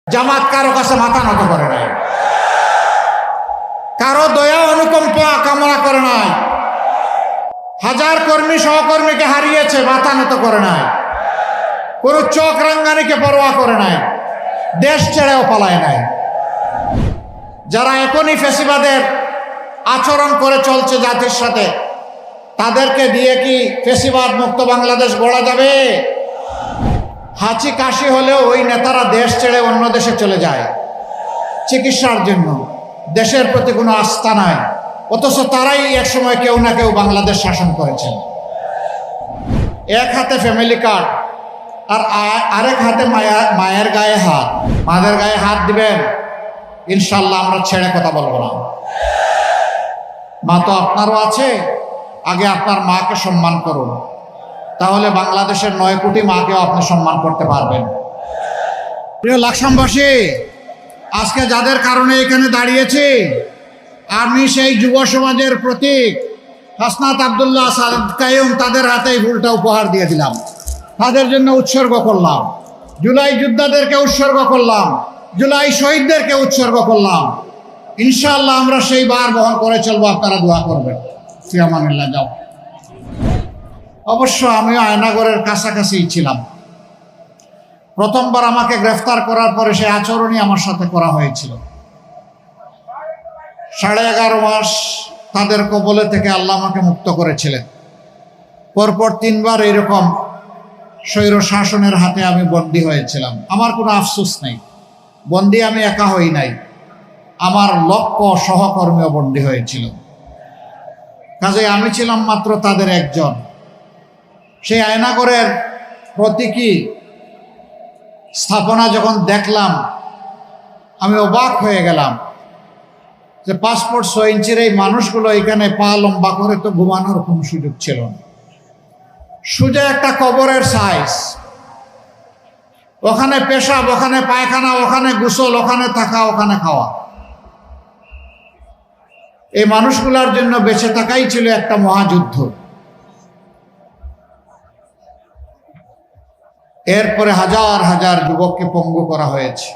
জামাত কারো কাছে মাথা নত করে নাই, কারো দয়া অনুকম্পা কামনা করে নাই, হাজার কর্মী সহকর্মীকে হারিয়েছে, মাথা নত করে নাই, কোন চোখ রাঙ্গানিকে পরোয়া করে নাই, দেশ ছেড়েও পালায় নাই। যারা এখনই ফেসিবাদের আচরণ করে চলছে জাতির সাথে, তাদেরকে দিয়ে কি ফেসিবাদ মুক্ত বাংলাদেশ গড়া যাবে? হাঁচি কাশি হলেও ওই নেতারা দেশ ছেড়ে অন্য দেশে চলে যায় চিকিৎসার জন্য, দেশের প্রতি কোনো আস্থা নাই, অথচ তারাই একসময় কেউ না কেউ বাংলাদেশ শাসন করেছেন। এক হাতে ফ্যামিলি কার্ড আর আরেক হাতে মায়ের গায়ে হাত। মাদের গায়ে হাত দিবেন, ইনশাল্লাহ আমরা ছেড়ে কথা বলবো না। মা তো আপনারও আছে, আগে আপনার মাকে সম্মান করুন, তাহলে বাংলাদেশের 9 কোটি মাকেও আপনি সম্মান করতে পারবেন। প্রিয় লাকসামবাসী, আজকে যাদের কারণে এখানে দাঁড়িয়েছি, আমি সেই যুব সমাজের প্রতীক হাসনাত আব্দুল্লাহ সাদ কাইয়ুম, তাদের হাতে এই ফুলটা উপহার দিয়ে দিলাম, তাদের জন্য উৎসর্গ করলাম। জুলাই যোদ্ধাদেরকে উৎসর্গ করলাম, জুলাই শহীদদেরকে উৎসর্গ করলাম। ইনশাআল্লাহ আমরা সেই বার বহন করে চলবো, আপনারা দোয়া করবেন। ফিয়ামানিল্লাহ। যাও। অবশ্য আমিও আয়নাগরের কাছাকাছি ছিলাম। প্রথমবার আমাকে গ্রেফতার করার পরে সেই আচরণই আমার সাথে করা হয়েছিল। 11.5 মাস তাদের কবলে থেকে আল্লাহ আমাকে মুক্ত করেছিলেন। পরপর 3 বার এরকম স্বৈর শাসনের হাতে আমি বন্দী হয়েছিলাম। আমার কোনো আফসোস নেই, বন্দী আমি একা হই নাই, আমার লক্ষ সহকর্মীও বন্দী হয়েছিল। কাজে আমি ছিলাম মাত্র তাদের একজন। সেই আয়নাগরের প্রতীকী স্থাপনা যখন দেখলাম, আমি অবাক হয়ে গেলাম যে পাসপোর্ট 6 ইঞ্চির এই মানুষগুলো এখানে পা লম্বা করে তো ঘুমানোর কোনো সুযোগ ছিল না। সোজা একটা কবরের সাইজ, ওখানে পেশাব, ওখানে পায়খানা, ওখানে গোসল, ওখানে থাকা, ওখানে খাওয়া। এই মানুষগুলোর জন্য বেঁচে থাকাই ছিল একটা মহাযুদ্ধ। এরপরে হাজার হাজার যুবককে পঙ্গু করা হয়েছে।